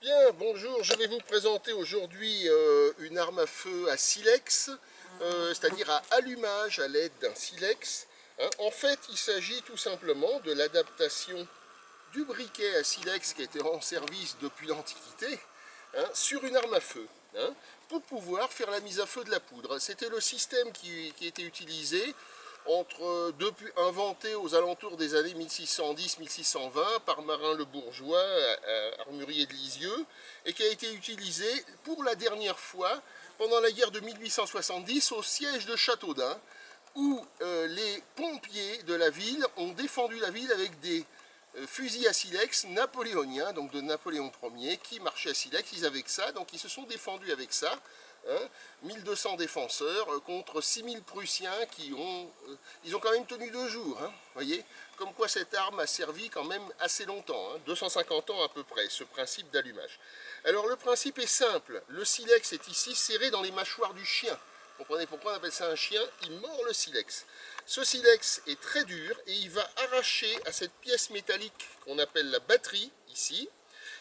Bien, bonjour, je vais vous présenter aujourd'hui une arme à feu à silex, c'est-à-dire à allumage à l'aide d'un silex. En fait, il s'agit tout simplement de l'adaptation du briquet à silex qui était en service depuis l'Antiquité sur une arme à feu, pour pouvoir faire la mise à feu de la poudre. C'était le système qui était utilisé depuis inventé aux alentours des années 1610-1620 par Marin le Bourgeois, armurier de Lisieux, et qui a été utilisé pour la dernière fois pendant la guerre de 1870 au siège de Châteaudun, où les pompiers de la ville ont défendu la ville avec des fusils à silex napoléoniens, donc de Napoléon Ier, qui marchaient à silex. Ils avaient que ça, donc ils se sont défendus avec ça. 1200 défenseurs contre 6000 Prussiens ils ont quand même tenu 2 jours, voyez, comme quoi cette arme a servi quand même assez longtemps, 250 ans à peu près, ce principe d'allumage. Alors le principe est simple, le silex est ici serré dans les mâchoires du chien. Vous comprenez pourquoi on appelle ça un chien? Il mord le silex. Ce silex est très dur et il va arracher à cette pièce métallique qu'on appelle la batterie, ici,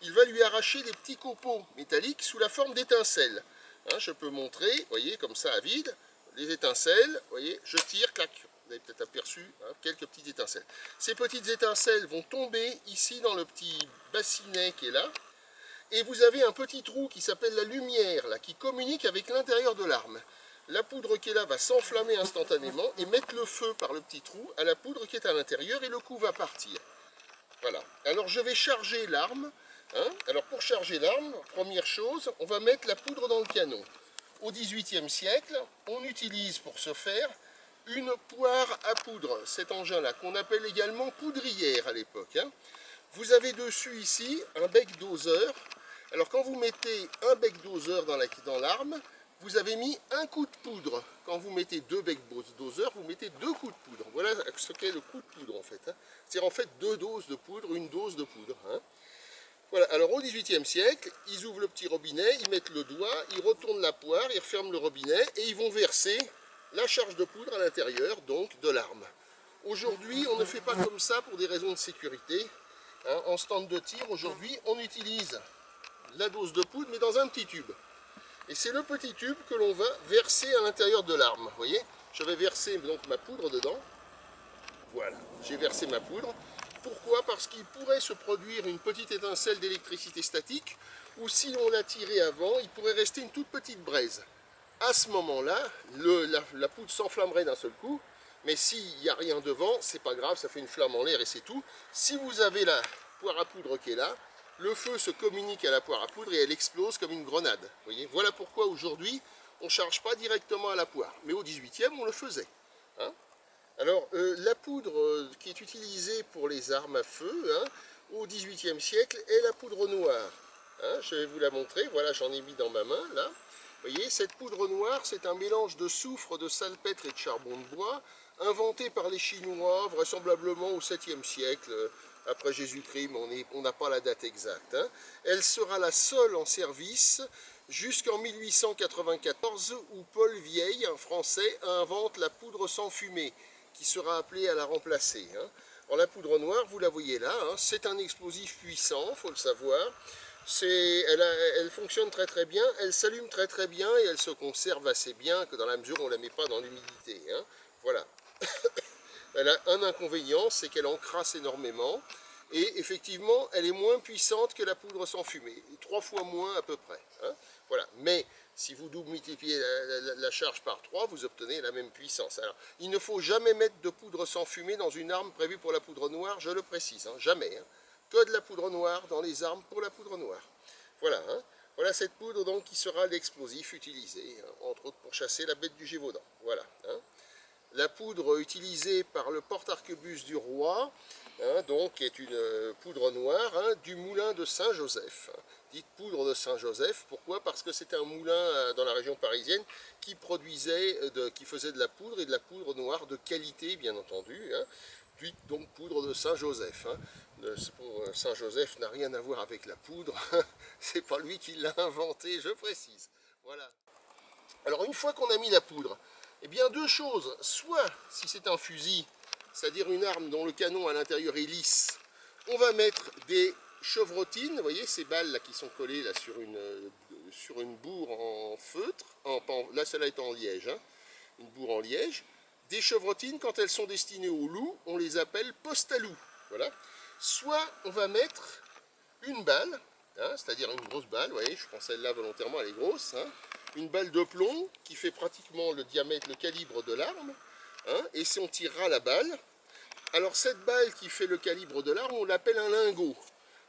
il va lui arracher des petits copeaux métalliques sous la forme d'étincelles. Je peux montrer, vous voyez, comme ça à vide, les étincelles, vous voyez, je tire, clac, vous avez peut-être aperçu quelques petites étincelles. Ces petites étincelles vont tomber ici dans le petit bassinet qui est là, et vous avez un petit trou qui s'appelle la lumière, là, qui communique avec l'intérieur de l'arme. La poudre qui est là va s'enflammer instantanément et mettre le feu par le petit trou à la poudre qui est à l'intérieur, et le coup va partir. Voilà, alors je vais charger l'arme. Alors pour charger l'arme, première chose, on va mettre la poudre dans le canon. Au XVIIIe siècle, on utilise pour ce faire une poire à poudre, cet engin-là, qu'on appelle également poudrière à l'époque. Vous avez dessus ici un bec doseur. Alors quand vous mettez un bec doseur dans l'arme, vous avez mis un coup de poudre. Quand vous mettez 2 becs doseurs, vous mettez 2 coups de poudre. Voilà ce qu'est le coup de poudre en fait. C'est en fait 2 doses de poudre, une dose de poudre. Voilà, alors au XVIIIe siècle, ils ouvrent le petit robinet, ils mettent le doigt, ils retournent la poire, ils referment le robinet et ils vont verser la charge de poudre à l'intérieur, donc de l'arme. Aujourd'hui, on ne fait pas comme ça pour des raisons de sécurité. En stand de tir, aujourd'hui, on utilise la dose de poudre, mais dans un petit tube. Et c'est le petit tube que l'on va verser à l'intérieur de l'arme. Vous voyez, je vais verser donc ma poudre dedans. Voilà, j'ai versé ma poudre. Pourquoi? Parce qu'il pourrait se produire une petite étincelle d'électricité statique, ou si on l'a tiré avant, il pourrait rester une toute petite braise. À ce moment-là, la poudre s'enflammerait d'un seul coup, mais s'il n'y a rien devant, c'est pas grave, ça fait une flamme en l'air et c'est tout. Si vous avez la poire à poudre qui est là, le feu se communique à la poire à poudre et elle explose comme une grenade. Vous voyez, voilà pourquoi aujourd'hui, on ne charge pas directement à la poire. Mais au 18e, on le faisait. Alors, la poudre qui est utilisée pour les armes à feu au XVIIIe siècle est la poudre noire. Je vais vous la montrer, voilà, j'en ai mis dans ma main, là. Vous voyez, cette poudre noire, c'est un mélange de soufre, de salpêtre et de charbon de bois, inventé par les Chinois, vraisemblablement au 7e siècle, après Jésus-Christ, mais on n'a pas la date exacte. Elle sera la seule en service jusqu'en 1894, où Paul Vieille, un Français, invente la poudre sans fumée, qui sera appelé à la remplacer. Alors la poudre noire, vous la voyez là, c'est un explosif puissant, il faut le savoir. Elle fonctionne très très bien, elle s'allume très très bien et elle se conserve assez bien que dans la mesure où on ne la met pas dans l'humidité. Voilà. Elle a un inconvénient, c'est qu'elle encrasse énormément et effectivement elle est moins puissante que la poudre sans fumée, 3 fois moins à peu près. Voilà. Mais si vous multipliez la charge par 3, vous obtenez la même puissance. Alors, il ne faut jamais mettre de poudre sans fumée dans une arme prévue pour la poudre noire, je le précise, jamais. Que de la poudre noire dans les armes pour la poudre noire. Voilà, voilà cette poudre donc qui sera l'explosif utilisé, entre autres pour chasser la bête du Gévaudan. Voilà. La poudre utilisée par le porte-arquebuse du roi, donc est une poudre noire du moulin de Saint-Joseph. Dite poudre de Saint-Joseph, pourquoi? Parce que c'était un moulin dans la région parisienne qui qui faisait de la poudre et de la poudre noire de qualité, bien entendu. Donc poudre de Saint-Joseph. Saint-Joseph n'a rien à voir avec la poudre, c'est pas lui qui l'a inventé, je précise. Voilà. Alors une fois qu'on a mis la poudre, eh bien 2 choses, soit si c'est un fusil, c'est-à-dire une arme dont le canon à l'intérieur est lisse, on va mettre des chevrotines, vous voyez ces balles là qui sont collées là sur une bourre en feutre, là celle-là est en liège, hein, une bourre en liège. Des chevrotines, quand elles sont destinées au loup, on les appelle post-à-loup. Voilà. Soit on va mettre une balle, hein, c'est-à-dire une grosse balle, vous voyez, je prends celle-là volontairement, elle est grosse, hein, une balle de plomb qui fait pratiquement le diamètre, le calibre de l'arme, hein, et si on tirera la balle, alors cette balle qui fait le calibre de l'arme, on l'appelle un lingot.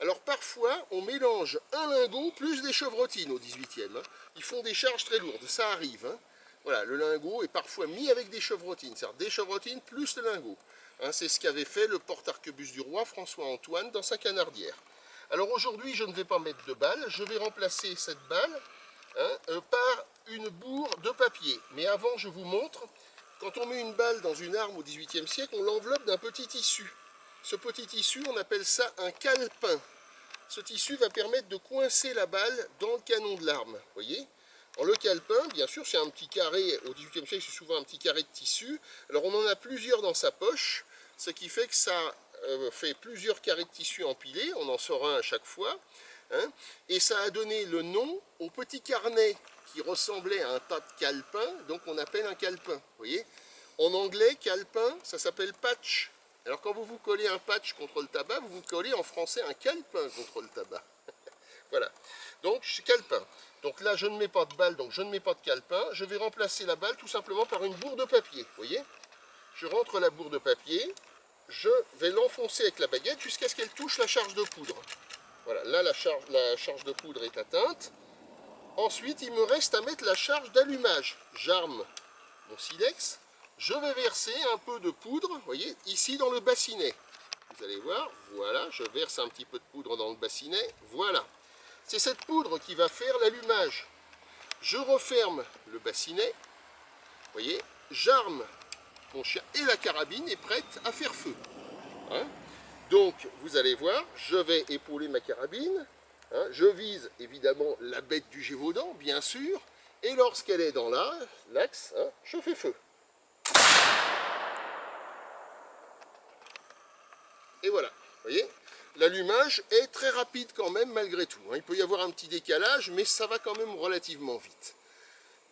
Alors parfois, on mélange un lingot plus des chevrotines au 18e. Hein. Ils font des charges très lourdes, ça arrive. Hein. Voilà, le lingot est parfois mis avec des chevrotines, c'est-à-dire des chevrotines plus le lingot. Hein, c'est ce qu'avait fait le porte-arquebus du roi François-Antoine dans sa canardière. Alors aujourd'hui, je ne vais pas mettre de balle, je vais remplacer cette balle, hein, par une bourre de papier. Mais avant, je vous montre, quand on met une balle dans une arme au XVIIIe siècle, on l'enveloppe d'un petit tissu. Ce petit tissu, on appelle ça un calepin. Ce tissu va permettre de coincer la balle dans le canon de l'arme, voyez. Alors le calepin, bien sûr, c'est un petit carré, au XVIIIe siècle, c'est souvent un petit carré de tissu. Alors on en a plusieurs dans sa poche, ce qui fait que ça fait plusieurs carrés de tissu empilés, on en sort un à chaque fois. Hein, et ça a donné le nom au petit carnet qui ressemblait à un tas de calepins, donc on appelle un calepin, vous voyez. En anglais, calepin, ça s'appelle patch. Alors quand vous vous collez un patch contre le tabac, vous vous collez en français un calepin contre le tabac. Voilà, donc calepin. Donc là je ne mets pas de balle, donc je ne mets pas de calepin. Je vais remplacer la balle tout simplement par une bourre de papier, vous voyez. Je rentre la bourre de papier, je vais l'enfoncer avec la baguette jusqu'à ce qu'elle touche la charge de poudre. Voilà, là la charge de poudre est atteinte. Ensuite il me reste à mettre la charge d'allumage. J'arme mon silex. Je vais verser un peu de poudre, vous voyez, ici dans le bassinet. Vous allez voir, voilà, je verse un petit peu de poudre dans le bassinet, voilà. C'est cette poudre qui va faire l'allumage. Je referme le bassinet, vous voyez, j'arme mon chien et la carabine est prête à faire feu. Hein, donc, vous allez voir, je vais épauler ma carabine, hein, je vise évidemment la bête du Gévaudan, bien sûr, et lorsqu'elle est dans l'axe, hein, je fais feu. Et voilà, vous voyez, l'allumage est très rapide quand même malgré tout. Il peut y avoir un petit décalage, mais ça va quand même relativement vite.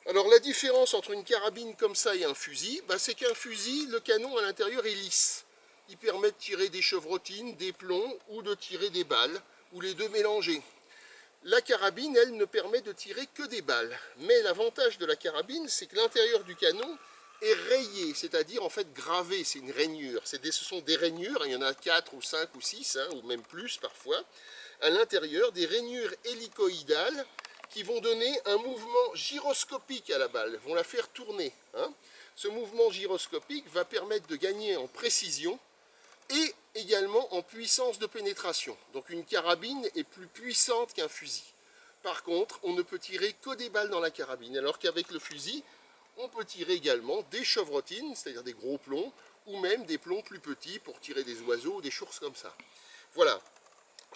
Alors la différence entre une carabine comme ça et un fusil, c'est qu'un fusil, le canon à l'intérieur est lisse. Il permet de tirer des chevrotines, des plombs ou de tirer des balles, ou les deux mélangés. La carabine, elle, ne permet de tirer que des balles. Mais l'avantage de la carabine, c'est que l'intérieur du canon est rayé, c'est-à-dire en fait gravé, c'est une rainure. Ce sont des rainures, il y en a 4 ou 5 ou 6, hein, ou même plus parfois, à l'intérieur, des rainures hélicoïdales qui vont donner un mouvement gyroscopique à la balle, vont la faire tourner. Hein. Ce mouvement gyroscopique va permettre de gagner en précision et également en puissance de pénétration. Donc une carabine est plus puissante qu'un fusil. Par contre, on ne peut tirer que des balles dans la carabine, alors qu'avec le fusil, on peut tirer également des chevrotines, c'est-à-dire des gros plombs, ou même des plombs plus petits pour tirer des oiseaux ou des choses comme ça. Voilà.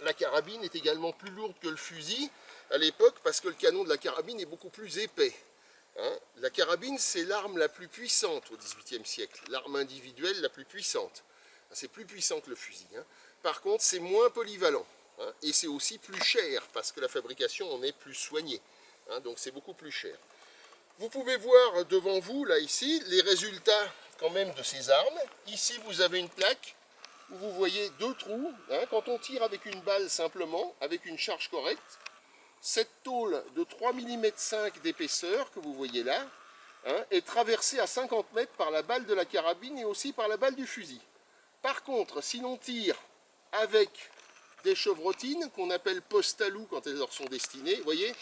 La carabine est également plus lourde que le fusil à l'époque parce que le canon de la carabine est beaucoup plus épais. Hein, la carabine, c'est l'arme la plus puissante au XVIIIe siècle, l'arme individuelle la plus puissante. C'est plus puissant que le fusil. Hein. Par contre, c'est moins polyvalent. Hein, et c'est aussi plus cher parce que la fabrication en est plus soignée. Hein, donc c'est beaucoup plus cher. Vous pouvez voir devant vous, là, ici, les résultats quand même de ces armes. Ici, vous avez une plaque où vous voyez 2 trous. Hein, quand on tire avec une balle simplement, avec une charge correcte, cette tôle de 3,5 mm d'épaisseur que vous voyez là, hein, est traversée à 50 mètres par la balle de la carabine et aussi par la balle du fusil. Par contre, si l'on tire avec des chevrotines, qu'on appelle post-à-loup quand elles leur sont destinées, vous voyez,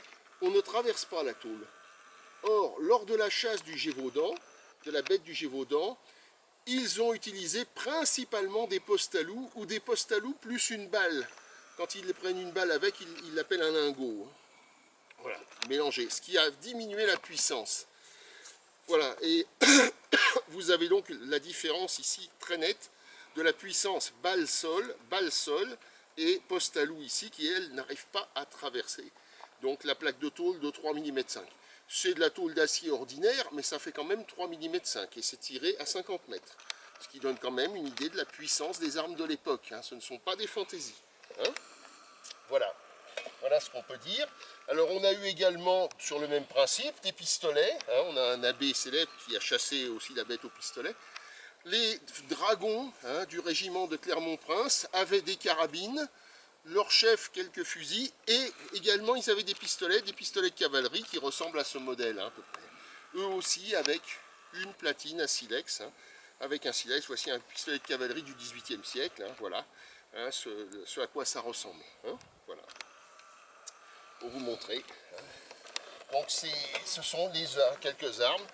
on ne traverse pas la tôle. Or, lors de la chasse du Gévaudan, de la bête du Gévaudan, ils ont utilisé principalement des post-à-loup ou des post-à-loup plus une balle. Quand ils prennent une balle avec, ils l'appellent un lingot. Voilà, mélangé, ce qui a diminué la puissance. Voilà, et vous avez donc la différence ici très nette de la puissance balle-sol et post-à-loup ici qui, elle, n'arrive pas à traverser. Donc la plaque de tôle de 3,5 mm. C'est de la tôle d'acier ordinaire, mais ça fait quand même 3,5 mm et c'est tiré à 50 mètres. Ce qui donne quand même une idée de la puissance des armes de l'époque. Hein. Ce ne sont pas des fantaisies. Hein. Voilà. Voilà ce qu'on peut dire. Alors on a eu également, sur le même principe, des pistolets. Hein, on a un abbé célèbre qui a chassé aussi la bête au pistolet. Les dragons du régiment de Clermont-Prince avaient des carabines, leur chef quelques fusils, et également ils avaient des pistolets de cavalerie qui ressemblent à ce modèle à peu près. Eux aussi avec une platine à silex, avec un silex, voici un pistolet de cavalerie du XVIIIe siècle, voilà, ce à quoi ça ressemble. Voilà. Pour vous montrer. Donc ce sont quelques armes.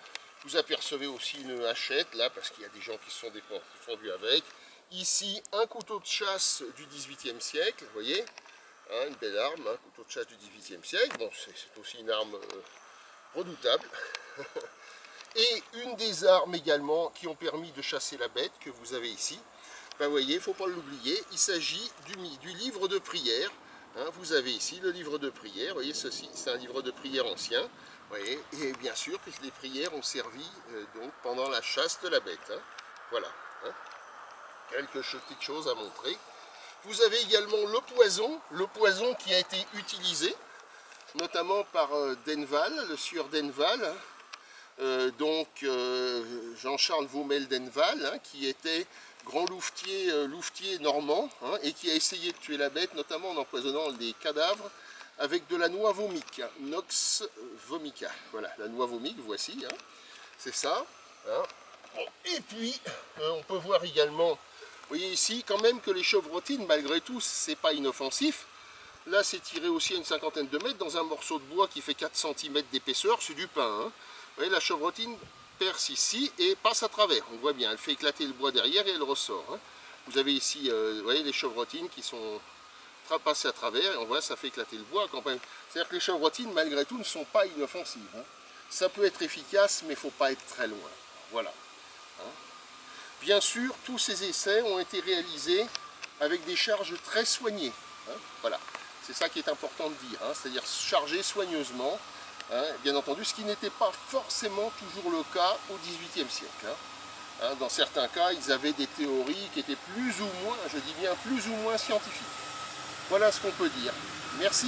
Vous apercevez aussi une hachette là, parce qu'il y a des gens qui se sont défendus avec. Ici, un couteau de chasse du XVIIIe siècle, vous voyez, une belle arme, un couteau de chasse du XVIIIe siècle. Bon, c'est aussi une arme redoutable. Et une des armes également qui ont permis de chasser la bête que vous avez ici. Ben, vous voyez, il ne faut pas l'oublier, il s'agit du livre de prière. Vous avez ici le livre de prière, vous voyez ceci, c'est un livre de prière ancien, vous voyez, et bien sûr que les prières ont servi donc pendant la chasse de la bête. Voilà, quelques petites choses à montrer. Vous avez également le poison qui a été utilisé, notamment par Denval, le sieur Denval, Jean-Charles Vaumel Denval, qui était grand louvetier normand, et qui a essayé de tuer la bête, notamment en empoisonnant les cadavres avec de la noix vomique, Nox vomica. Voilà, la noix vomique, voici, c'est ça. Bon, et puis, on peut voir également, vous voyez ici, quand même que les chevrotines, malgré tout, c'est pas inoffensif. Là, c'est tiré aussi à une cinquantaine de mètres dans un morceau de bois qui fait 4 cm d'épaisseur, c'est du pain. Vous voyez, la chevrotine perce ici et passe à travers. On voit bien, elle fait éclater le bois derrière et elle ressort. Vous avez ici, vous voyez, les chevrotines qui sont passées à travers et on voit, ça fait éclater le bois quand même. C'est-à-dire que les chevrotines, malgré tout, ne sont pas inoffensives. Ça peut être efficace, mais il ne faut pas être très loin. Voilà. Bien sûr, tous ces essais ont été réalisés avec des charges très soignées. Voilà. C'est ça qui est important de dire, c'est-à-dire charger soigneusement. Bien entendu, ce qui n'était pas forcément toujours le cas au XVIIIe siècle. Dans certains cas, ils avaient des théories qui étaient plus ou moins, je dis bien plus ou moins scientifiques. Voilà ce qu'on peut dire. Merci.